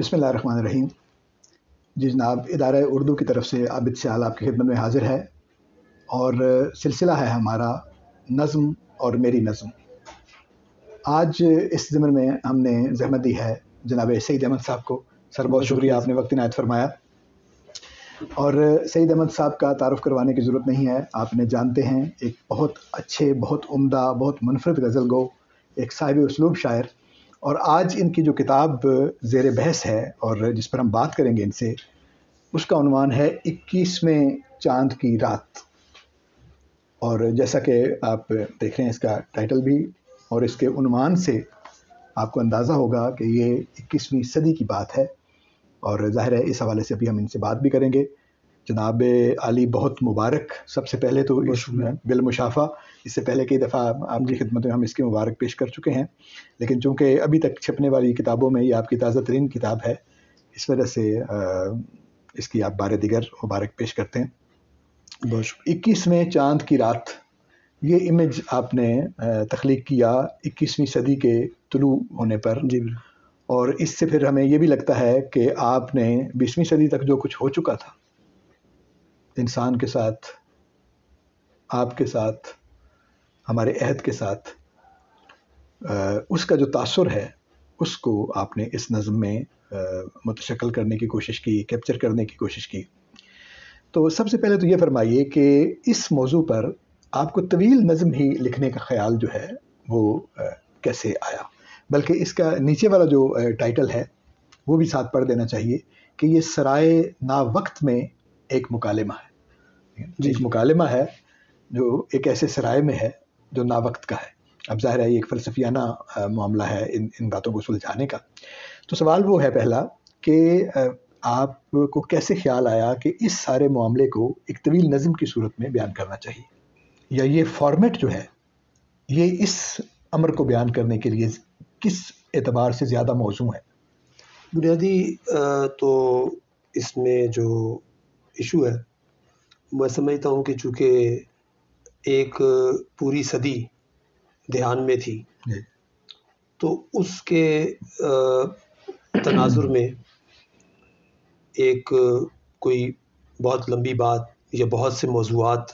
بسم اللہ الرحمن الرحیم۔ جی جناب، ادارہ اردو کی طرف سے عابد سیال آپ کی خدمت میں حاضر ہے، اور سلسلہ ہے ہمارا نظم اور میری نظم۔ آج اس ضمن میں ہم نے زحمت دی ہے جناب سعید احمد صاحب کو۔ سر بہت شکریہ، آپ نے وقت عنایت فرمایا۔ اور سعید احمد صاحب کا تعارف کروانے کی ضرورت نہیں ہے، آپ نے جانتے ہیں، ایک بہت اچھے، بہت عمدہ، بہت منفرد غزل گو، ایک صاحب اسلوب شاعر۔ اور آج ان کی جو کتاب زیر بحث ہے اور جس پر ہم بات کریں گے ان سے، اس کا عنوان ہے 21ویں چاند کی رات۔ اور جیسا کہ آپ دیکھ رہے ہیں اس کا ٹائٹل بھی اور اس کے عنوان سے آپ کو اندازہ ہوگا کہ یہ 21ویں صدی کی بات ہے، اور ظاہر ہے اس حوالے سے ابھی ہم ان سے بات بھی کریں گے۔ جناب علی، بہت مبارک سب سے پہلے تو بالمشافہ۔ اس سے پہلے کئی دفعہ آپ کی خدمت میں ہم اس کی مبارک پیش کر چکے ہیں، لیکن چونکہ ابھی تک چھپنے والی کتابوں میں یہ آپ کی تازہ ترین کتاب ہے، اس وجہ سے اس کی آپ بار دیگر مبارک پیش کرتے ہیں۔ 21ویں چاند کی رات، یہ امیج آپ نے تخلیق کیا 21ویں صدی کے طلوع ہونے پر، جی، اور اس سے پھر ہمیں یہ بھی لگتا ہے کہ آپ نے 20ویں صدی تک جو کچھ ہو چکا تھا انسان کے ساتھ، آپ کے ساتھ، ہمارے عہد کے ساتھ، اس کا جو تاثر ہے اس کو آپ نے اس نظم میں متشکل کرنے کی کوشش کی، کیپچر کرنے کی کوشش کی۔ تو سب سے پہلے تو یہ فرمائیے کہ اس موضوع پر آپ کو طویل نظم ہی لکھنے کا خیال جو ہے وہ کیسے آیا؟ بلکہ اس کا نیچے والا جو ٹائٹل ہے وہ بھی ساتھ پڑھ دینا چاہیے کہ یہ سرائے نا وقت میں ایک مکالمہ ہے۔ ایک مکالمہ ہے جو ایک ایسے سرائے میں ہے جو نا وقت کا ہے۔ اب ظاہر ہے یہ ایک فلسفیانہ معاملہ ہے ان باتوں کو سلجھانے کا۔ تو سوال وہ ہے پہلا کہ آپ کو کیسے خیال آیا کہ اس سارے معاملے کو ایک طویل نظم کی صورت میں بیان کرنا چاہیے، یا یہ فارمیٹ جو ہے یہ اس امر کو بیان کرنے کے لیے کس اعتبار سے زیادہ موزوں ہے؟ بنیادی تو اس میں جو ایشو ہے، میں سمجھتا ہوں کہ چونکہ ایک پوری صدی دھیان میں تھی، تو اس کے تناظر میں ایک کوئی بہت لمبی بات یا بہت سے موضوعات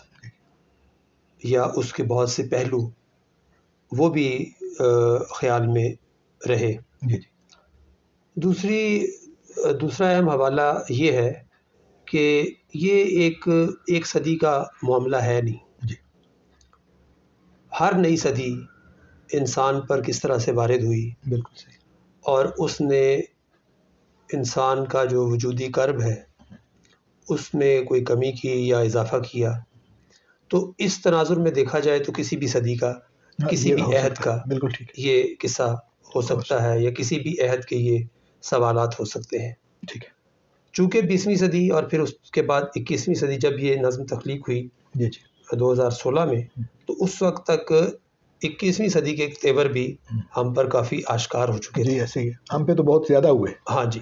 یا اس کے بہت سے پہلو وہ بھی خیال میں رہے۔ دوسرا اہم حوالہ یہ ہے کہ یہ ایک صدی کا معاملہ ہے نہیں۔ ہر نئی صدی انسان پر کس طرح سے وارد ہوئی، بالکل صحیح، اور اس نے انسان کا جو وجودی کرب ہے اس میں کوئی کمی کی یا اضافہ کیا، تو اس تناظر میں دیکھا جائے تو کسی بھی صدی کا، کسی بھی عہد کا بالکل ٹھیک ہے، یہ قصہ ہو سکتا ہے، یا کسی بھی عہد کے یہ سوالات ہو سکتے ہیں۔ ٹھیک ہے۔ چونکہ 20ویں صدی اور پھر اس کے بعد 21ویں صدی جب یہ نظم تخلیق ہوئی 2016 میں، تو اس وقت تک 21ویں صدی کے تیور بھی ہم پر کافی آشکار ہو چکے تھے۔ جی ایسے ہی، ہم پہ تو بہت زیادہ ہوئے۔ ہاں جی،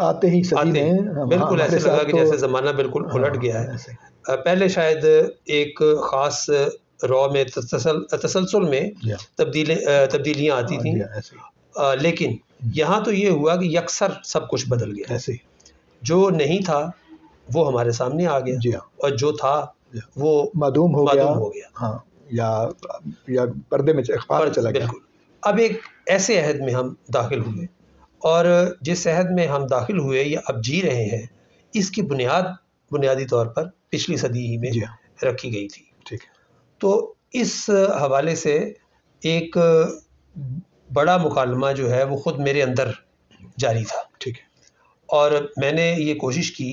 آتے ہی صدی میں بالکل ایسے لگا کہ جیسے زمانہ بالکل الٹ گیا ہے۔ پہلے شاید ایک خاص رو میں تسلسل میں تبدیلیاں آتی تھیں، لیکن یہاں تو یہ ہوا کہ یکسر سب کچھ بدل گیا۔ ایسے ہی جو نہیں تھا وہ ہمارے سامنے آ گیا، اور جو تھا وہ معدوم ہو گیا، ہاں، یا پردے میں اخبار چلا گیا۔ بالکل۔ اب ایک ایسے عہد میں ہم داخل ہوئے، اور جس عہد میں ہم داخل ہوئے یا اب جی رہے ہیں، اس کی بنیادی طور پر پچھلی صدی ہی میں رکھی گئی تھی۔ ٹھیک ہے۔ تو اس حوالے سے ایک بڑا مکالمہ جو ہے وہ خود میرے اندر جاری تھا۔ ٹھیک ہے۔ اور میں نے یہ کوشش کی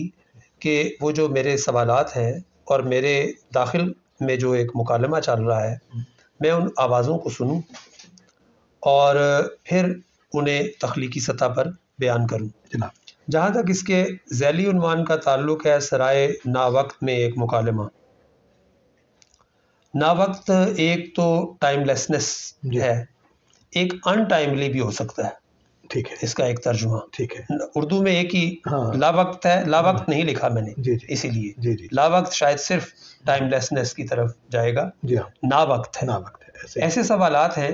کہ وہ جو میرے سوالات ہیں اور میرے داخل میں جو ایک مکالمہ چل رہا ہے، میں ان آوازوں کو سنوں اور پھر انہیں تخلیقی سطح پر بیان کروں۔ جناب، جہاں تک اس کے ذیلی عنوان کا تعلق ہے، سرائے نا وقت میں ایک مکالمہ، نا وقت ایک تو ٹائم لیسنس ہے، ایک ان ٹائملی بھی ہو سکتا ہے۔ ٹھیک ہے، اس کا ایک ترجمہ ٹھیک ہے۔ اردو میں ایک ہی لا وقت ہے، لا وقت نہیں لکھا میں نے، اسی لیے لا وقت شاید صرف ٹائم لیسنس کی طرف جائے گا، نا وقت ہے۔ ایسے سوالات ہیں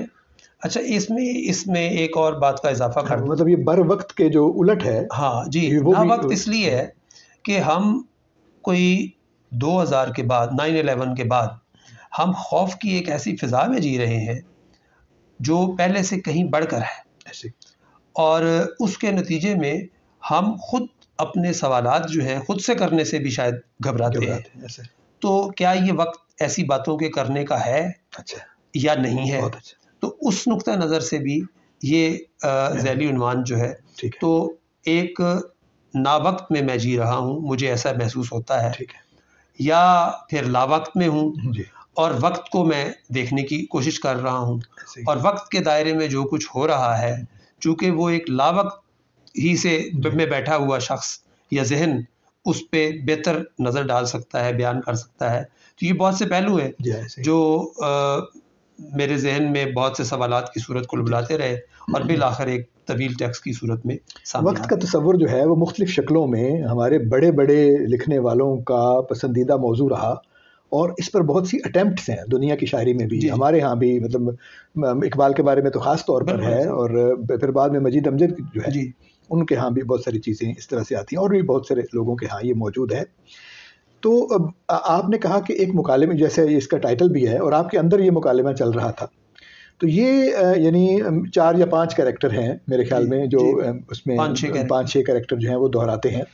اچھا اس میں ایک اور بات کا اضافہ کر دوں. مطلب یہ بر وقت کے جو الٹ ہے. ہاں جی، وہ نا بھی وقت اس لیے ہے کہ ہم کوئی 2000 کے بعد 9/11 کے بعد ہم خوف کی ایک ایسی فضا میں جی رہے ہیں جو پہلے سے کہیں بڑھ کر ہے ایسے. اور اس کے نتیجے میں ہم خود اپنے سوالات جو ہیں خود سے کرنے سے بھی شاید گھبراتے ہیں. ایسے. تو کیا یہ وقت ایسی باتوں کے کرنے کا ہے اچھا یا نہیں ہے؟ بہت اچھا. تو اس نقطہ نظر سے بھی یہ ذیلی عنوان جو ہے ٹھیک ہے. تو ایک ناوقت میں میں جی رہا ہوں، مجھے ایسا محسوس ہوتا ہے، ٹھیک ہے. یا پھر لاوقت میں ہوں جی. اور وقت کو میں دیکھنے کی کوشش کر رہا ہوں، ایسے. اور وقت کے دائرے میں جو کچھ ہو رہا ہے چونکہ وہ ایک لاوقت ہی سے میں بیٹھا ہوا شخص یا ذہن اس پہ بہتر نظر ڈال سکتا ہے، بیان کر سکتا ہے. تو یہ بہت سے پہلو ہیں جو میرے ذہن میں بہت سے سوالات کی صورت کو بلاتے رہے اور بالآخر ایک طویل ٹیکسٹ کی صورت میں سامنے وقت کا تصور جو ہے وہ مختلف شکلوں میں ہمارے بڑے بڑے لکھنے والوں کا پسندیدہ موضوع رہا، اور اس پر بہت سی اٹیمپٹس ہیں دنیا کی شاعری میں بھی. ہمارے ہاں بھی مطلب اقبال کے بارے میں تو خاص طور پر ہے، اور پھر بعد میں مجید امجد جو ہے ان کے ہاں بھی بہت ساری چیزیں اس طرح سے آتی ہیں، اور بھی بہت سارے لوگوں کے ہاں یہ موجود ہے. تو آپ نے کہا کہ ایک مکالمے جیسے اس کا ٹائٹل بھی ہے اور آپ کے اندر یہ مکالمہ چل رہا تھا، تو یہ یعنی 4 یا 5 کریکٹر ہیں میرے خیال میں جو اس میں 5-6 کریکٹر جو ہیں وہ دہراتے ہیں.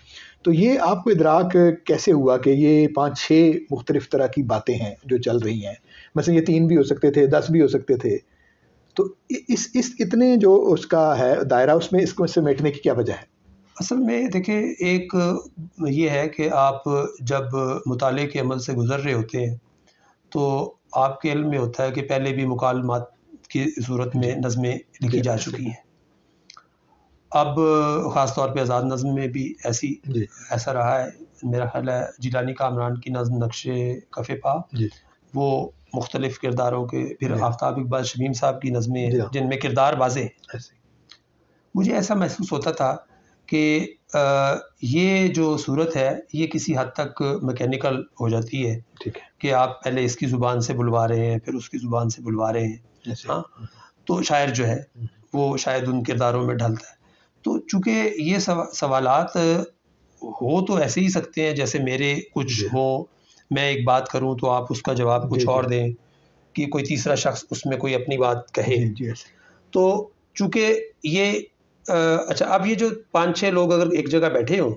تو یہ آپ کو ادراک کیسے ہوا کہ یہ 5-6 مختلف طرح کی باتیں ہیں جو چل رہی ہیں؟ مثلا یہ 3 بھی ہو سکتے تھے، 10 بھی ہو سکتے تھے. تو اس اتنے جو اس کا ہے دائرہ، اس میں اس کو سمیٹنے کی کیا وجہ ہے؟ اصل میں دیکھیں، ایک یہ ہے کہ آپ جب مطالعے کے عمل سے گزر رہے ہوتے ہیں تو آپ کے علم میں ہوتا ہے کہ پہلے بھی مکالمات کی صورت میں نظمیں لکھی جا چکی ہیں. اب خاص طور پہ آزاد نظم میں بھی ایسا رہا ہے. میرا خیال ہے جیلانی کامران کی نظم نقش کف پا، وہ مختلف کرداروں کے، پھر آفتاب اقبال شمیم صاحب کی نظمیں جن میں کردار واضح ہیں. مجھے ایسا محسوس ہوتا تھا کہ یہ جو صورت ہے یہ کسی حد تک میکینیکل ہو جاتی ہے کہ آپ پہلے اس کی زبان سے بلوا رہے ہیں، پھر اس کی زبان سے بلوا رہے ہیں. ہاں، تو شاعر جو ہے وہ شاید ان کرداروں میں ڈھلتا ہے. تو چونکہ یہ سوالات ہو تو ایسے ہی سکتے ہیں جیسے میرے کچھ ہوں، میں ایک بات کروں تو آپ اس کا جواب کچھ اور دیں، کہ کوئی تیسرا شخص اس میں کوئی اپنی بات کہے. تو چونکہ یہ اچھا، اب یہ جو 5-6 لوگ اگر ایک جگہ بیٹھے ہوں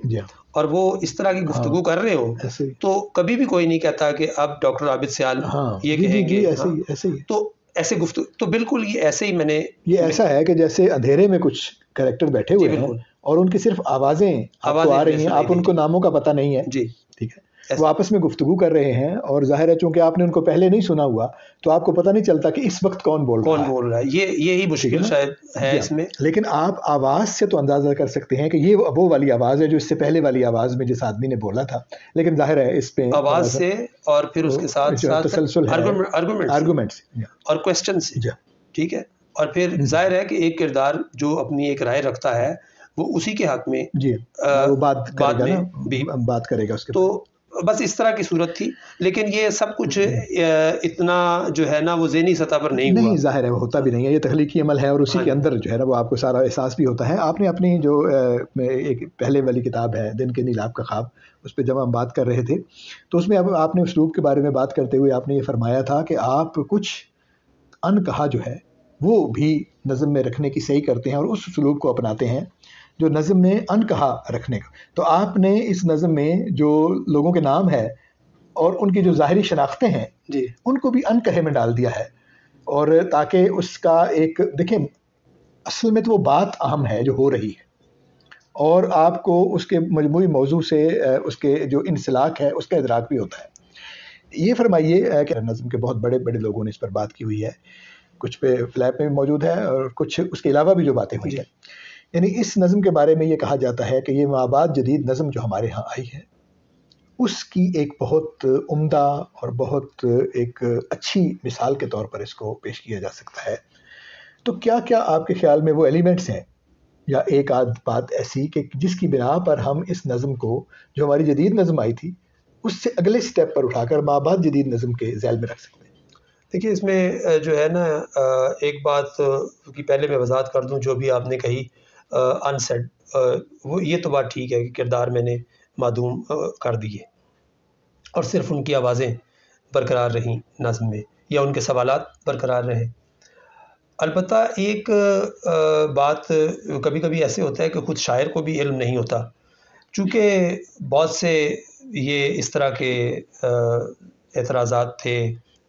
اور وہ اس طرح کی گفتگو کر رہے ہوں تو کبھی بھی کوئی نہیں کہتا کہ اب ڈاکٹر عابد سیال یہ کہیں گے. تو ایسے گفتگو تو بالکل یہ ایسے ہی یہ ایسا ہے کہ جیسے اندھیرے میں کچھ کریکٹر بیٹھے ہوئے ہیں اور ان کی صرف آوازیں آپ کو آ رہی ہیں، آپ ان کو ناموں کا پتہ نہیں ہے. جی ٹھیک ہے، وہ آپس میں گفتگو کر رہے ہیں، اور ظاہر ہے چونکہ آپ نے ان کو پہلے نہیں سنا ہوا تو آپ کو پتہ نہیں چلتا کہ اس وقت کون بول رہا ہے. یہی مشکل شاید ہے اس میں. لیکن آپ آواز سے تو اندازہ کر سکتے ہیں کہ یہ وہ والی آواز ہے جو اس سے پہلے والی آواز میں جس آدمی نے بولا تھا. لیکن ظاہر ہے اس پہ آواز سے اور پھر اس کے ساتھ تسلسل آرگومنٹس اور کوسچنز. ٹھیک ہے، اور پھر ظاہر ہے کہ ایک کردار جو اپنی ایک رائے رکھتا ہے وہ اسی کے حق میں وہ بات کرے گا اس کے. تو بس اس طرح کی صورت تھی. لیکن یہ سب کچھ اتنا جو ہے نا وہ ذہنی سطح پر نہیں ظاہر ہے وہ ہوتا بھی نہیں ہے، یہ تخلیقی عمل ہے، اور اسی کے اندر جو ہے نا وہ آپ کو سارا احساس بھی ہوتا ہے. آپ نے اپنی جو ایک پہلے والی کتاب ہے دن کے نیلاب کا خواب، اس پہ جب ہم بات کر رہے تھے تو اس میں اب آپ نے اسلوب کے بارے میں بات کرتے ہوئے آپ نے یہ فرمایا تھا کہ آپ کچھ ان کہا جو ہے وہ بھی نظم میں رکھنے کی صحیح کرتے ہیں اور اس اسلوب کو اپناتے ہیں جو نظم میں ان کہا رکھنے کا. تو آپ نے اس نظم میں جو لوگوں کے نام ہے اور ان کی جو ظاہری شناختیں ہیں ان کو بھی ان کہے میں ڈال دیا ہے، اور تاکہ اس کا ایک دیکھیں اصل میں تو وہ بات اہم ہے جو ہو رہی ہے، اور آپ کو اس کے مجموعی موضوع سے اس کے جو انسلاک ہے اس کا ادراک بھی ہوتا ہے. یہ فرمائیے کہ نظم کے بہت بڑے بڑے لوگوں نے اس پر بات کی ہوئی ہے، کچھ پہ فلیپ میں بھی موجود ہے اور کچھ اس کے علاوہ بھی جو باتیں ہوئی ہیں. یعنی اس نظم کے بارے میں یہ کہا جاتا ہے کہ یہ مابعد جدید نظم جو ہمارے ہاں آئی ہے اس کی ایک بہت عمدہ اور بہت ایک اچھی مثال کے طور پر اس کو پیش کیا جا سکتا ہے. تو کیا کیا آپ کے خیال میں وہ ایلیمنٹس ہیں یا ایک آدھ بات ایسی کہ جس کی بنا پر ہم اس نظم کو جو ہماری جدید نظم آئی تھی اس سے اگلے سٹیپ پر اٹھا کر مابعد جدید نظم کے ذیل میں رکھ سکتے ہیں؟ دیکھیے اس میں جو ہے نا ایک بات کی پہلے میں وضاحت کر دوں، جو بھی آپ نے کہی ان سیڈ، وہ یہ تو بات ٹھیک ہے کہ کردار میں نے معدوم کر دیے اور صرف ان کی آوازیں برقرار رہیں نظم میں، یا ان کے سوالات برقرار رہے۔ البتہ ایک بات کبھی کبھی ایسے ہوتا ہے کہ خود شاعر کو بھی علم نہیں ہوتا، چونکہ بہت سے یہ اس طرح کے اعتراضات تھے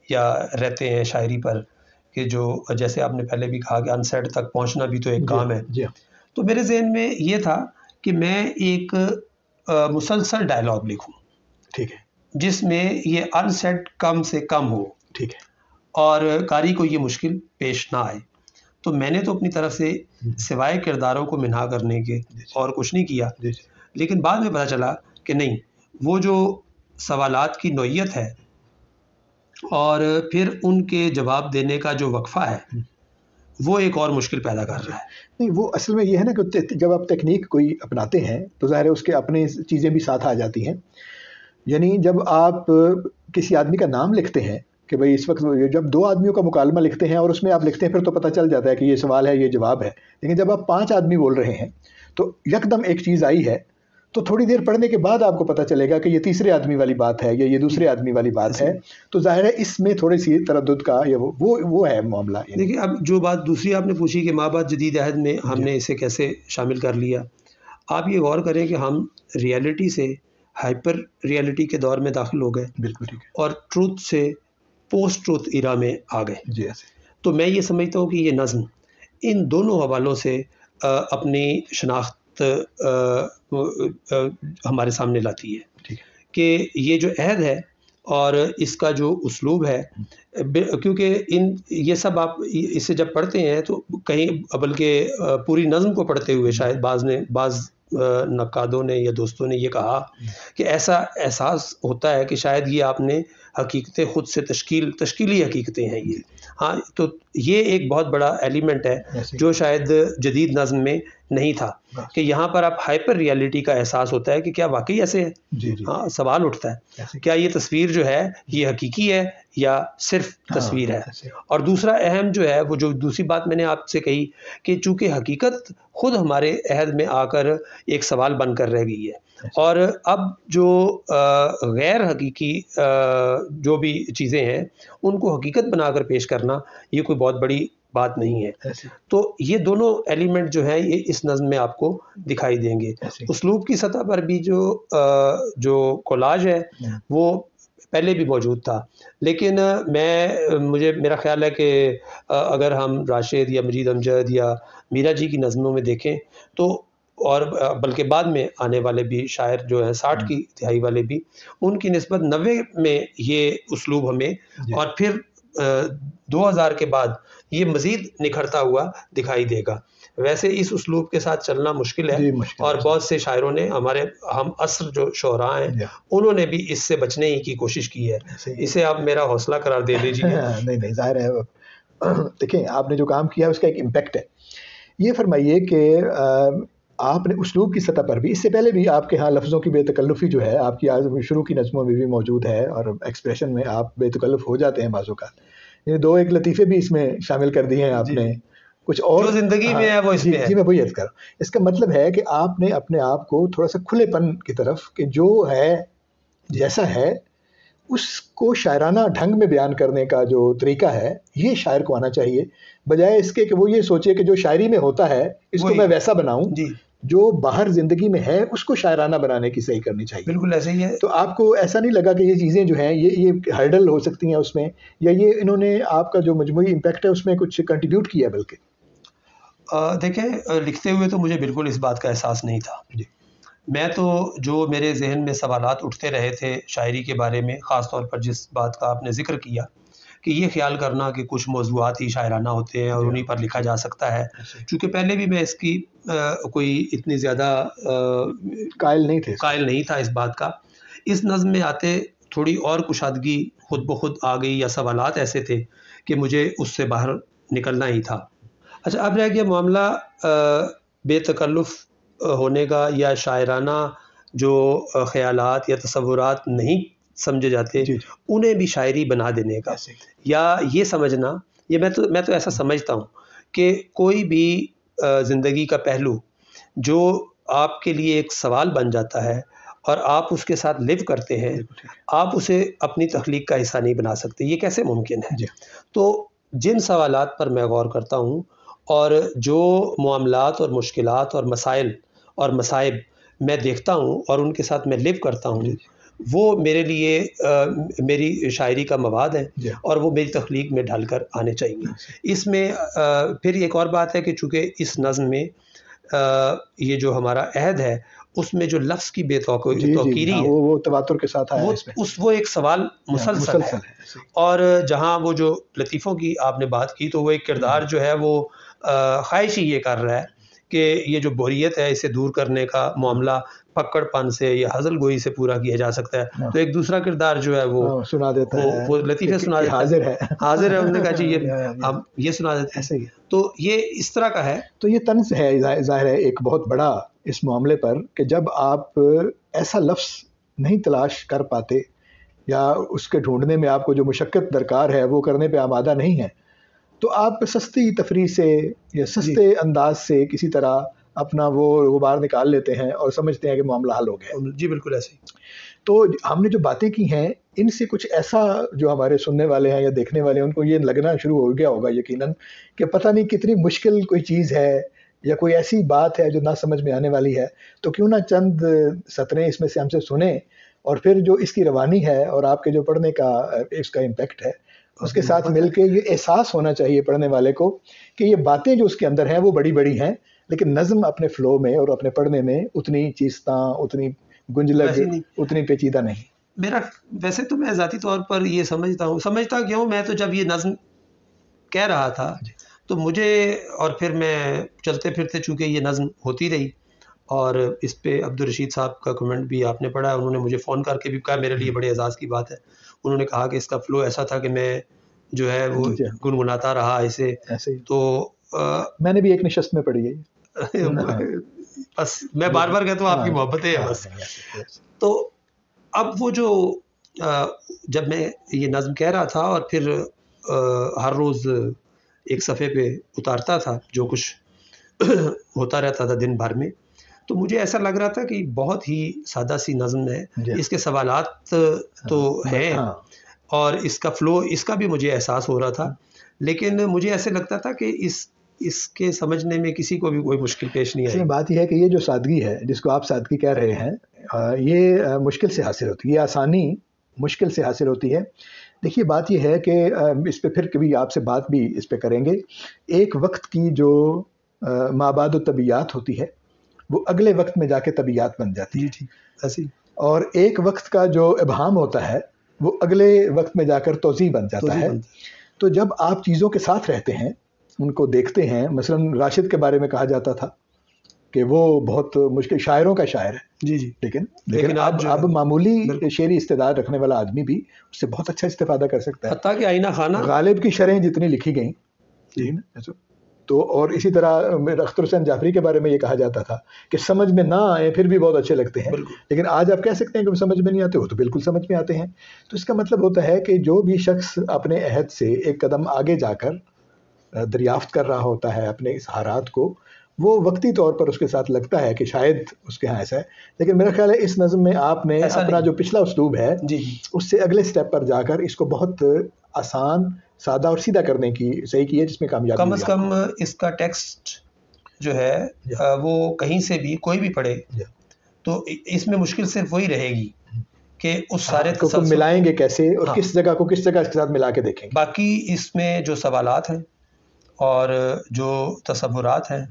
یا رہتے ہیں شاعری پر کہ جو جیسے آپ نے پہلے بھی کہا کہ ان سیڈ تک پہنچنا بھی تو ایک کام ہے۔ جی تو میرے ذہن میں یہ تھا کہ میں ایک مسلسل ڈائلاگ لکھوں، ٹھیک ہے، جس میں یہ ان سیڈ کم سے کم ہو، ٹھیک ہے، اور قاری کو یہ مشکل پیش نہ آئے۔ تو میں نے تو اپنی طرف سے سوائے کرداروں کو منہا کرنے کے اور کچھ نہیں کیا، لیکن بعد میں پتہ چلا کہ نہیں، وہ جو سوالات کی نوعیت ہے اور پھر ان کے جواب دینے کا جو وقفہ ہے، وہ ایک اور مشکل پیدا کر رہا ہے۔ نہیں، وہ اصل میں یہ ہے نا کہ جب آپ تکنیک کوئی اپناتے ہیں تو ظاہر ہے اس کے اپنے چیزیں بھی ساتھ آ جاتی ہیں۔ یعنی جب آپ کسی آدمی کا نام لکھتے ہیں کہ بھئی اس وقت جب دو آدمیوں کا مکالمہ لکھتے ہیں اور اس میں آپ لکھتے ہیں پھر تو پتہ چل جاتا ہے کہ یہ سوال ہے، یہ جواب ہے، لیکن جب آپ 5 آدمی بول رہے ہیں تو یکدم ایک چیز آئی ہے تو تھوڑی دیر پڑھنے کے بعد آپ کو پتہ چلے گا کہ یہ تیسرے آدمی والی بات ہے یا یہ دوسرے آدمی والی بات ہے، تو ظاہر ہے اس میں تھوڑی سی تردد کا یا وہ ہے معاملہ۔ دیکھیے اب جو بات دوسری آپ نے پوچھی کہ مابعد جدید عہد میں ہم نے اسے کیسے شامل کر لیا، آپ یہ غور کریں کہ ہم ریئلٹی سے ہائپر ریئلٹی کے دور میں داخل ہو گئے، بالکل ٹھیک ہے، اور ٹروتھ سے پوسٹ ٹروتھ ایرا میں آ گئے۔ جی ایسے تو میں یہ سمجھتا ہوں کہ یہ نظم ان دونوں حوالوں سے اپنی شناخت ہمارے سامنے لاتی ہے کہ یہ جو عہد ہے اور اس کا جو اسلوب ہے، کیونکہ یہ سب آپ اسے جب پڑھتے ہیں تو کہیں بلکہ پوری نظم کو پڑھتے ہوئے شاید بعض نقادوں نے یا دوستوں نے یہ کہا کہ ایسا احساس ہوتا ہے کہ شاید یہ آپ نے حقیقتیں خود سے تشکیلی حقیقتیں ہیں یہ۔ ہاں، تو یہ ایک بہت بڑا ایلیمنٹ ہے جو شاید جدید نظم میں نہیں تھا، کہ یہاں پر آپ ہائپر ریئلٹی کا احساس ہوتا ہے کہ کیا واقعی ایسے ہے؟ ہاں، سوال اٹھتا ہے کیا یہ تصویر جو ہے یہ حقیقی ہے یا صرف تصویر ہے؟ اور دوسرا اہم جو ہے وہ جو دوسری بات میں نے آپ سے کہی کہ چونکہ حقیقت خود ہمارے عہد میں آ کر ایک سوال بن کر رہ گئی ہے، اور اب جو غیر حقیقی جو بھی چیزیں ہیں ان کو حقیقت بنا کر پیش کرنا یہ کوئی بہت بڑی بات نہیں ہے۔ تو یہ دونوں ایلیمنٹ جو ہیں یہ اس نظم میں آپ کو دکھائی دیں گے۔ اسلوب کی سطح پر بھی جو کولاج ہے وہ پہلے بھی موجود تھا، لیکن میرا خیال ہے کہ اگر ہم راشد یا مجید امجد یا میرا جی کی نظموں میں دیکھیں تو، اور بلکہ بعد میں آنے والے بھی شاعر جو ہیں 60 کی دہائی والے بھی، ان کی نسبت 90 میں یہ اسلوب ہمیں اور پھر 2000 کے بعد یہ مزید نکھرتا ہوا دکھائی دے گا۔ ویسے اس اسلوب کے ساتھ چلنا مشکل ہے، اور بہت سے شاعروں نے ہم عصر جو شعراء ہیں انہوں نے بھی اس سے بچنے ہی کی کوشش کی ہے۔ اسے آپ میرا حوصلہ قرار دے دیجیے۔ نہیں ظاہر ہے، دیکھیں آپ نے جو کام کیا اس کا ایک امپیکٹ ہے۔ یہ فرمائیے کہ آپ نے اسلوب کی سطح پر بھی، اس سے پہلے بھی آپ کے ہاں لفظوں کی بے تکلفی جو ہے آپ کی شروع کی نظموں میں بھی موجود ہے، اور ایکسپریشن میں آپ بے تکلف ہو جاتے ہیں بعض اوقات۔ یہ 2-1 لطیفے بھی اس میں شامل کر دیے ہیں آپ نے، کچھ اور جو زندگی میں ہے وہ اس میں ہے۔ جی میں وہی عرض کر رہا ہوں، اس کا مطلب ہے کہ آپ نے اپنے آپ کو تھوڑا سا کھلے پن کی طرف، کہ جو ہے جیسا ہے اس کو شاعرانہ ڈھنگ میں بیان کرنے کا جو طریقہ ہے یہ شاعر کو آنا چاہیے، بجائے اس کے کہ وہ یہ سوچے کہ جو شاعری میں ہوتا ہے اس کو میں ویسا بناؤں، جو باہر زندگی میں ہے اس کو شاعرانہ بنانے کی صحیح کرنی چاہیے۔ بالکل ایسے ہی ہے۔ تو آپ کو ایسا نہیں لگا کہ یہ چیزیں جو ہیں یہ ہرڈل ہو سکتی ہیں اس میں، یا یہ انہوں نے آپ کا جو مجموعی امپیکٹ ہے اس میں کچھ کنٹریبیوٹ کیا؟ بلکہ دیکھیں، لکھتے ہوئے تو مجھے بالکل اس بات کا احساس نہیں تھا۔ میں تو جو میرے ذہن میں سوالات اٹھتے رہے تھے شاعری کے بارے میں، خاص طور پر جس بات کا آپ نے ذکر کیا کہ یہ خیال کرنا کہ کچھ موضوعات ہی شاعرانہ ہوتے ہیں اور انہی پر لکھا جا سکتا ہے، چونکہ پہلے بھی میں اس کی کوئی اتنی زیادہ قائل نہیں تھا اس بات کا۔ اس نظم میں آتے تھوڑی اور کشادگی خود بخود آ گئی، یا سوالات ایسے تھے کہ مجھے اس سے باہر نکلنا ہی تھا۔ اچھا، اب رہ گیا معاملہ بے تکلف ہونے کا، یا شاعرانہ جو خیالات یا تصورات نہیں سمجھے جاتے جی انہیں بھی شاعری بنا دینے کا، یا یہ سمجھنا، یہ میں تو ایسا سمجھتا ہوں کہ کوئی بھی زندگی کا پہلو جو آپ کے لیے ایک سوال بن جاتا ہے اور آپ اس کے ساتھ لیو کرتے ہیں، آپ اسے اپنی تخلیق کا حصہ نہیں بنا سکتے، یہ کیسے ممکن ہے؟ جی تو جن سوالات پر میں غور کرتا ہوں اور جو معاملات اور مشکلات اور مسائل اور مصائب میں دیکھتا ہوں اور ان کے ساتھ میں لیو کرتا ہوں، وہ میرے لیے میری شاعری کا مواد ہے اور وہ میری تخلیق میں ڈھل کر آنے چاہیے۔ اس میں پھر ایک اور بات ہے کہ چونکہ اس نظم میں یہ جو ہمارا عہد ہے اس میں جو لفظ کی بے توقیری ہے وہ تواتر کے ساتھ آیا ہے اس میں، وہ ایک سوال مسلسل ہے۔ اور جہاں وہ جو لطیفوں کی آپ نے بات کی تو وہ ایک کردار جو ہے وہ خواہش ہی یہ کر رہا ہے کہ یہ جو بوریت ہے اسے دور کرنے کا معاملہ پکڑ پن سے یا حضل گوئی سے پورا کیا جا سکتا ہے، تو ایک دوسرا کردار جو ہے وہ سنا دیتا ہے، وہ لطیفے سنا دیتا ہے، حاضر ہے، انہوں نے کہا جی یہ سنا دیتے ہیں، تو یہ اس طرح کا ہے۔ تو یہ طنز ہے ظاہر ہے ایک بہت بڑا اس معاملے پر کہ جب آپ ایسا لفظ نہیں تلاش کر پاتے یا اس کے ڈھونڈنے میں آپ کو جو مشقت درکار ہے وہ کرنے پہ آمادہ نہیں ہے، تو آپ سستی تفریح سے یا سستے انداز سے کسی طرح اپنا وہ غبار نکال لیتے ہیں اور سمجھتے ہیں کہ معاملہ حل ہو گیا۔ جی بالکل ایسے ہی۔ تو ہم نے جو باتیں کی ہیں ان سے کچھ ایسا جو ہمارے سننے والے ہیں یا دیکھنے والے ہیں ان کو یہ لگنا شروع ہو گیا ہوگا یقیناً کہ پتہ نہیں کتنی مشکل کوئی چیز ہے یا کوئی ایسی بات ہے جو نہ سمجھ میں آنے والی ہے، تو کیوں نہ چند سطریں اس میں سے ہم سے سنیں اور پھر جو اس کی روانی ہے اور آپ کے جو پڑھنے کا اس کا امپیکٹ ہے اس کے ساتھ مل کے یہ احساس ہونا چاہیے پڑھنے والے کو کہ یہ باتیں جو اس کے اندر ہیں وہ بڑی بڑی ہیں، لیکن نظم اپنے فلو میں اور اپنے پڑھنے میں اتنی چیستاں، اتنی گنجلگ، اتنی پیچیدہ نہیں۔ میرا ویسے تو میں ذاتی طور پر یہ سمجھتا کیوں، میں تو جب یہ نظم کہہ رہا تھا تو مجھے، اور پھر میں چلتے پھرتے چونکہ یہ نظم ہوتی رہی اور اس پہ عبدالرشید صاحب کا کمنٹ بھی آپ نے پڑھا ہے، انہوں نے مجھے فون کر کے بھی کہا، میرے لیے بڑے اعزاز کی بات ہے، انہوں نے کہا کہ اس کا فلو ایسا تھا کہ میں جو ہے وہ گنگناتا رہا اسے، ایسے ہی تو میں نے بھی ایک نشست میں پڑھی ہے، بس میں بار بار کہتا ہوں آپ کی محبتیں ہیں بس۔ تو اب وہ جو جب میں یہ نظم کہہ رہا تھا اور پھر ہر روز ایک صفحے پہ اتارتا تھا جو کچھ ہوتا رہتا تھا دن بھر میں، تو مجھے ایسا لگ رہا تھا کہ بہت ہی سادہ سی نظم ہے، اس کے سوالات تو ہیں اور اس کا فلو، اس کا بھی مجھے احساس ہو رہا تھا، لیکن مجھے ایسے لگتا تھا کہ اس کے سمجھنے میں کسی کو بھی کوئی مشکل پیش نہیں آئی۔ بات یہ ہے کہ یہ جو سادگی ہے جس کو آپ سادگی کہہ رہے ہیں یہ مشکل سے حاصل ہوتی ہے، یہ آسانی مشکل سے حاصل ہوتی ہے۔ دیکھیے بات یہ ہے کہ اس پہ پھر کبھی آپ سے بات بھی اس پہ کریں گے، ایک وقت کی جو مابعد الطبیعیات ہوتی ہے وہ اگلے وقت میں جا کے طبیعیات بن جاتی ہے، اور ایک وقت کا جو ابہام ہوتا ہے وہ اگلے وقت میں جا کر توضیح بن جاتا ہے۔ تو جب آپ چیزوں کے ساتھ رہتے ہیں، ان کو دیکھتے ہیں، مثلا راشد کے بارے میں کہا جاتا تھا کہ وہ بہت مشکل شاعروں کا شاعر ہے، جی لیکن اب معمولی شعری استعداد رکھنے والا آدمی بھی اس سے بہت اچھا استفادہ کر سکتا ہے، حتیٰ کہ آئینہ خانہ غالب کی شرحیں جتنی لکھی گئیں، تو اور اسی طرح اختر حسین جعفری کے بارے میں یہ کہا جاتا تھا کہ سمجھ میں نہ آئے پھر بھی بہت اچھے لگتے ہیں، لیکن آج آپ کہہ سکتے ہیں کہ سمجھ میں نہیں آتے، وہ تو بالکل سمجھ میں آتے ہیں۔ تو اس کا مطلب ہوتا ہے کہ جو بھی شخص اپنے عہد سے ایک قدم آگے جا کر دریافت کر رہا ہوتا ہے اپنے اس حالات کو، وہ وقتی طور پر اس کے ساتھ لگتا ہے کہ شاید اس کے ہاں ایسا ہے، لیکن میرا خیال ہے اس نظم میں آپ نے اپنا جو پچھلا اسلوب ہے اس سے اگلے سٹیپ پر جا کر اس کو بہت آسان، سادہ اور سیدھا کرنے کی صحیح کی ہے، جس میں کامیابی کم از کم اس کا ٹیکسٹ جو ہے وہ کہیں سے بھی کوئی بھی پڑھے تو اس میں مشکل صرف وہی رہے گی کہ اس سارے کو ملائیں گے کیسے اور کس جگہ کو کس جگہ اس کے ساتھ ملا کے دیکھیں گے۔ باقی اس میں جو سوالات ہیں اور جو تصورات ہیں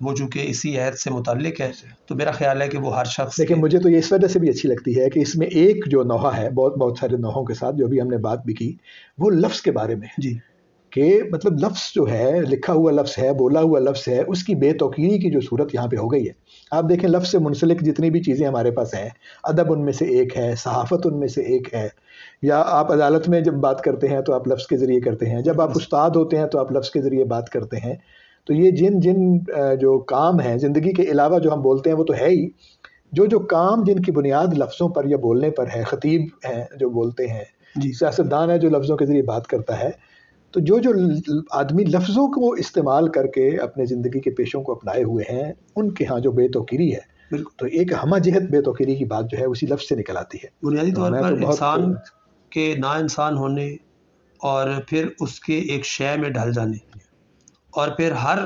وہ جو کہ اسی عہد سے متعلق ہے، تو میرا خیال ہے کہ وہ ہر شخص، لیکن مجھے تو یہ اس وجہ سے بھی اچھی لگتی ہے کہ اس میں ایک جو نوحہ ہے، بہت سارے نوحوں کے ساتھ جو بھی ہم نے بات بھی کی، وہ لفظ کے بارے میں کہ مطلب لفظ جو ہے، لکھا ہوا لفظ ہے، بولا ہوا لفظ ہے، اس کی بے توقیری کی جو صورت یہاں پہ ہو گئی ہے۔ آپ دیکھیں لفظ سے منسلک جتنی بھی چیزیں ہمارے پاس ہیں، ادب ان میں سے ایک ہے، صحافت ان میں سے ایک ہے، یا آپ عدالت میں جب بات کرتے ہیں تو آپ لفظ کے ذریعے کرتے ہیں، جب آپ استاد ہوتے ہیں تو آپ لفظ کے ذریعے بات کرتے ہیں۔ تو یہ جن جو کام ہیں زندگی کے علاوہ جو ہم بولتے ہیں وہ تو ہے ہی، جو کام جن کی بنیاد لفظوں پر یا بولنے پر ہے، خطیب ہیں جو بولتے ہیں، سیاستدان ہے جو لفظوں کے ذریعے بات کرتا ہے، تو جو آدمی لفظوں کو استعمال کر کے اپنے زندگی کے پیشوں کو اپنائے ہوئے ہیں، ان کے ہاں جو بے توقیری ہے، تو ایک ہمہ جہت بے توقیری کی بات جو ہے اسی لفظ سے نکل آتی ہے. بنیادی طور پر انسان کے نا انسان ہونے اور پھر اس کے ایک شے میں ڈھل جانے، اور پھر ہر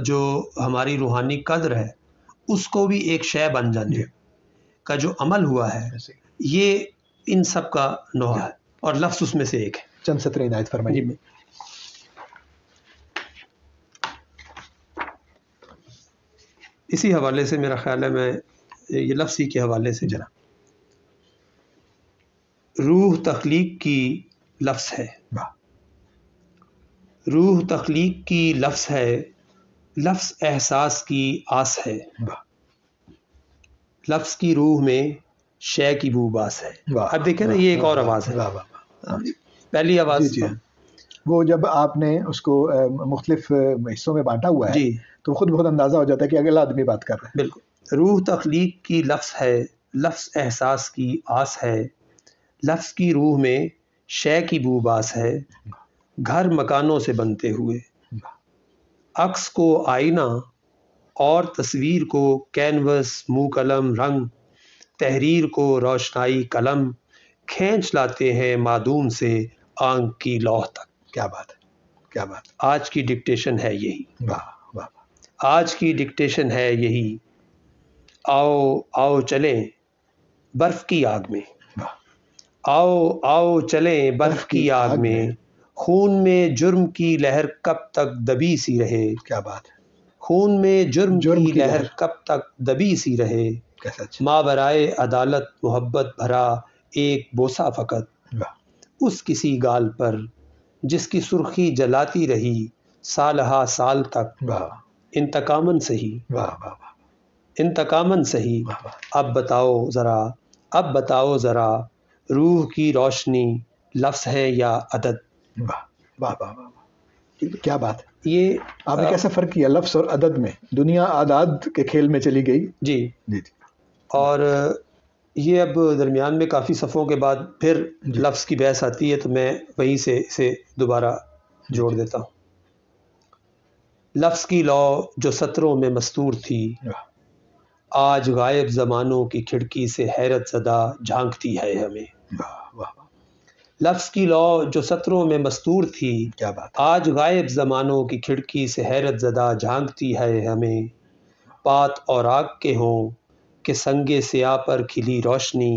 جو ہماری روحانی قدر ہے اس کو بھی ایک شے بن جانے کا جو عمل ہوا ہے، یہ ان سب کا نوحہ ہے، اور لفظ اس میں سے ایک ہے. چند سطریں عنایت فرمائیے. اسی حوالے سے میرا خیال ہے میں یہ لفظی کے حوالے سے جناب، روح تخلیق کی لفظ ہے، روح تخلیق کی لفظ ہے، لفظ احساس کی آس ہے، لفظ کی روح میں شے کی بو باس ہے. اب دیکھیں نا، یہ ایک اور آواز ہے. پہلی آواز وہ جب آپ نے اس کو مختلف حصوں میں بانٹا ہوا ہے تو خود بہت اندازہ ہو جاتا ہے کہ اگلا آدمی بات کر رہا ہے. بالکل. روح تخلیق کی لفظ ہے، لفظ احساس کی آس ہے، لفظ کی روح میں شے کی بو باس ہے، گھر مکانوں سے بنتے ہوئے، عکس کو آئینہ اور تصویر کو کینوس، منہ قلم رنگ، تحریر کو روشنائی قلم، کھینچ لاتے ہیں معدوم سے آنکھ کی لوح تک. کیا بات ہے، کیا بات. آج کی ڈکٹیشن ہے یہی، واہ واہ، آج کی ڈکٹیشن ہے یہی، آؤ آؤ چلیں برف کی آگ میں، آؤ آؤ چلیں برف کی آگ میں، خون میں جرم کی لہر کب تک دبی سی رہے. کیا بات ہے. خون میں جرم کی لہر کب تک دبی سی رہے، ماورائے عدالت محبت بھرا ایک بوسہ فقط، اس کسی گال پر جس کی سرخی جلاتی رہی سالہا سال تک، انتقاماً سہی، انتقاماً سہی. اب بتاؤ ذرا، اب بتاؤ ذرا، روح کی روشنی لفظ ہے یا عدد. واہ واہ واہ، کیا بات ہے. یہ آپ نے کیسا فرق کیا لفظ اور عدد میں، دنیا اعداد کے کھیل میں چلی گئی. جی جی. اور یہ اب درمیان میں کافی صفحوں کے بعد پھر لفظ کی بحث آتی ہے، تو میں وہیں سے اسے دوبارہ جوڑ دیتا ہوں. لفظ کی لو جو سطروں میں مستور تھی، آج غائب زمانوں کی کھڑکی سے حیرت زدہ جھانکتی ہے ہمیں. لفظ کی لو جو سطروں میں مستور تھی، آج غائب زمانوں کی کھڑکی سے حیرت زدہ جھانکتی ہے ہمیں. پات اور آگ کے ہوں کہ سنگے سیاہ پر کھلی روشنی،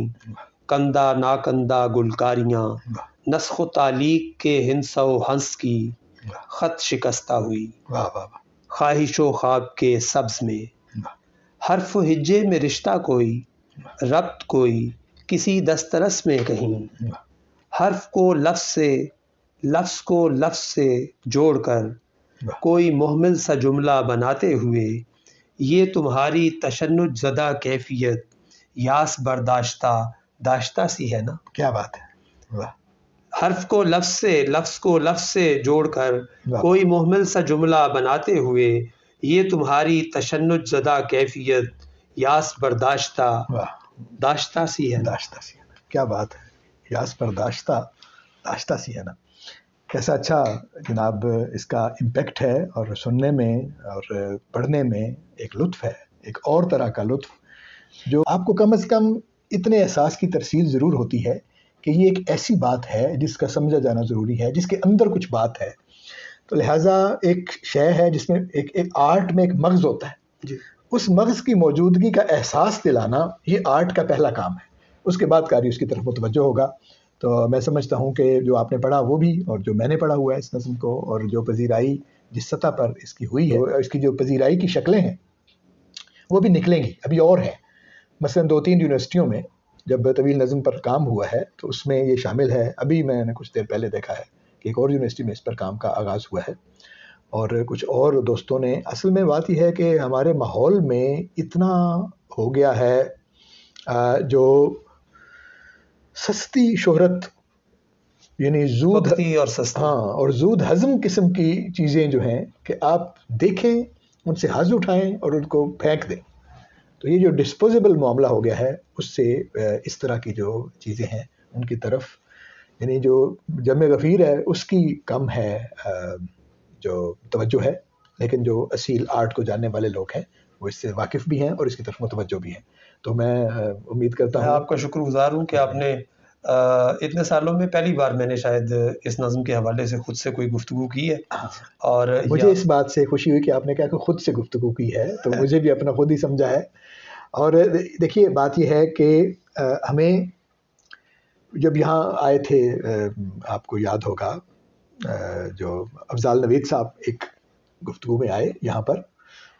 کندہ ناکندہ گلکاریاں، نسخ و تعلیق کے ہنس و ہنس کی خط شکستہ ہوئی، خواہش و خواب کے سبز میں. حرف و ہجے میں رشتہ کوئی، ربط کوئی کسی دسترس میں کہیں، حرف کو لفظ سے، لفظ کو لفظ سے جوڑ کر کوئی محمل سا جملہ بناتے ہوئے، یہ تمہاری تشنج زدہ کیفیت یاس برداشتہ داشتہ سی ہے نا. کیا بات ہے. حرف کو لفظ سے، لفظ کو لفظ سے جوڑ کر کوئی محمل سا جملہ بناتے ہوئے، یہ تمہاری تشنج زدہ کیفیت یاس برداشتہ داشتہ سی ہے. داشتہ سی ہے. کیا بات ہے. یاس برداشتہ داشتہ سی ہے نا. کیسا اچھا جناب اس کا امپیکٹ ہے، اور سننے میں اور پڑھنے میں ایک لطف ہے، ایک اور طرح کا لطف، جو آپ کو کم از کم اتنے احساس کی ترسیل ضرور ہوتی ہے کہ یہ ایک ایسی بات ہے جس کا سمجھا جانا ضروری ہے، جس کے اندر کچھ بات ہے. تو لہٰذا ایک شے ہے جس میں ایک آرٹ میں ایک مغز ہوتا ہے، اس مغز کی موجودگی کا احساس دلانا یہ آرٹ کا پہلا کام ہے. اس کے بعد قاری اس کی طرف متوجہ ہوگا. تو میں سمجھتا ہوں کہ جو آپ نے پڑھا وہ بھی، اور جو میں نے پڑھا ہوا ہے اس نظم کو، اور جو پذیرائی جس سطح پر اس کی ہوئی ہے، اس کی جو پذیرائی کی شکلیں ہیں وہ بھی نکلیں گی، ابھی اور ہیں. مثلا 2-3 یونیورسٹیوں میں جب طویل نظم پر کام ہوا ہے تو اس میں یہ شامل ہے. ابھی میں نے کچھ دیر پہلے دیکھا ہے کہ ایک اور یونیورسٹی میں اس پر کام کا آغاز ہوا ہے، اور کچھ اور دوستوں نے. اصل میں بات یہ ہے کہ ہمارے ماحول میں اتنا ہو گیا ہے جو سستی شہرت، یعنی زود اور سستی، ہاں، اور زود ہضم قسم کی چیزیں جو ہیں کہ آپ دیکھیں، ان سے حظ اٹھائیں اور ان کو پھینک دیں. تو یہ جو ڈسپوزیبل معاملہ ہو گیا ہے اس سے اس طرح کی جو چیزیں ہیں ان کی طرف یعنی جو جمع غفیر ہے اس کی کم ہے جو توجہ ہے، لیکن جو اصیل آرٹ کو جاننے والے لوگ ہیں وہ اس سے واقف بھی ہیں اور اس کی طرف متوجہ بھی ہیں. تو میں امید کرتا ہوں. میں آپ کا شکر گزار ہوں کہ آپ نے اتنے سالوں میں پہلی بار میں نے شاید اس نظم کے حوالے سے خود سے کوئی گفتگو کی ہے. اور مجھے اس بات سے خوشی ہوئی کہ آپ نے کہا کہ خود سے گفتگو کی ہے، تو مجھے بھی اپنا خود ہی سمجھا ہے. اور دیکھیے بات یہ ہے کہ ہمیں جب یہاں آئے تھے آپ کو یاد ہوگا جو افضال نوید صاحب ایک گفتگو میں آئے یہاں پر،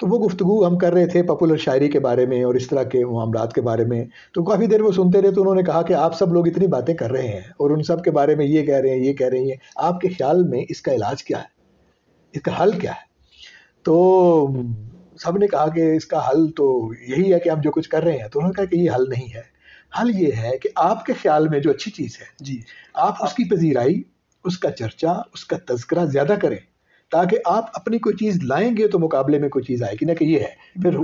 تو وہ گفتگو ہم کر رہے تھے پاپولر شاعری کے بارے میں اور اس طرح کے معاملات کے بارے میں. تو کافی دیر وہ سنتے رہے تو انہوں نے کہا کہ آپ سب لوگ اتنی باتیں کر رہے ہیں اور ان سب کے بارے میں یہ کہہ رہے ہیں یہ کہہ رہے ہیں، آپ کے خیال میں اس کا علاج کیا ہے، اس کا حل کیا ہے؟ تو سب نے کہا کہ اس کا حل تو یہی ہے کہ ہم جو کچھ کر رہے ہیں. تو انہوں نے کہا کہ یہ حل نہیں ہے. حل یہ ہے کہ آپ کے خیال میں جو اچھی چیز ہے جی آپ اس کی پذیرائی، اس کا چرچا، اس کا تذکرہ زیادہ کریں، تاکہ آپ اپنی کوئی چیز لائیں گے تو مقابلے میں کوئی چیز آئے گی نہ کہ یہ ہے پھر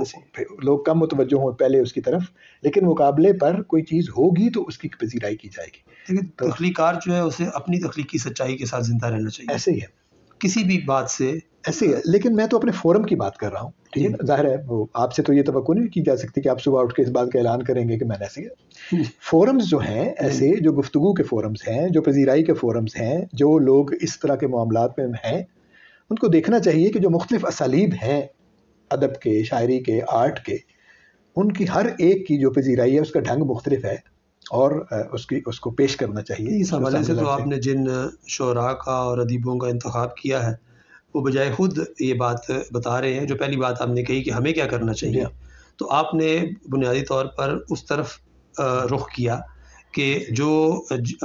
لوگ کم متوجہ ہوں پہلے اس کی طرف، لیکن مقابلے پر کوئی چیز ہوگی تو اس کی پذیرائی کی جائے گی. لیکن تخلیقار جو ہے اسے اپنی تخلیقی سچائی کے ساتھ زندہ رہنا چاہیے. ایسے ہی ہے، کسی بھی بات سے ایسے ہی ہے. لیکن میں تو اپنے فورم کی بات کر رہا ہوں، ٹھیک ہے. ظاہر ہے وہ آپ سے تو یہ توقع نہیں کی جا سکتی کہ آپ صبح اٹھ کے اس بات کا اعلان کریں گے کہ میں نے ایسے فورمز جو ہیں ایسے جو گفتگو کے فورمز ہیں، جو پذیرائی کے فورمز ہیں، جو لوگ اس طرح کے معاملات میں ہیں، ان کو دیکھنا چاہیے کہ جو مختلف اسالیب ہیں ادب کے، شاعری کے، آرٹ کے، ان کی ہر ایک کی جو پذیرائی ہے اس کا ڈھنگ مختلف ہے اور اس کو پیش کرنا چاہیے. اس حوالے سے تو آپ نے جن شعراء کا اور ادیبوں کا انتخاب کیا ہے وہ بجائے خود یہ بات بتا رہے ہیں. جو پہلی بات آپ نے کہی کہ ہمیں کیا کرنا چاہیے، تو آپ نے بنیادی طور پر اس طرف رخ کیا کہ جو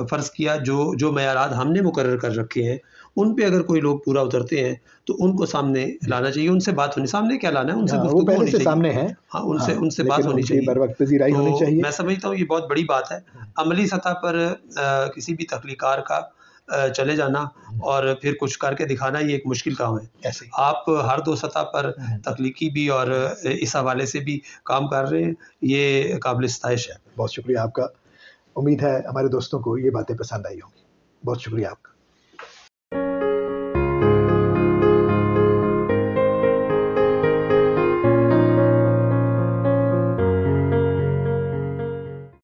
فرض کیا جو معیارات ہم نے مقرر کر رکھے ہیں ان پہ اگر کوئی لوگ پورا اترتے ہیں تو ان کو سامنے لانا چاہیے، ان سے بات ہونی، سامنے کیا لانا ہے، ان سے گفتگو ہونی چاہیے. سامنے ہے، ہاں ان سے بات ہونی چاہیے، بر وقت پذیرائی ہونی چاہیے. میں سمجھتا ہوں یہ بہت بڑی بات ہے. عملی سطح پر کسی بھی تخلیقار کا چلے جانا اور پھر کچھ کر کے دکھانا یہ ایک مشکل کام ہے. آپ ہر دو سطح پر تخلیقی بھی اور اس حوالے سے بھی کام کر رہے ہیں، یہ قابل ستائش ہے. بہت شکریہ آپ کا. امید ہے ہمارے دوستوں کو یہ باتیں پسند آئی ہوں گی. بہت شکریہ آپ کا.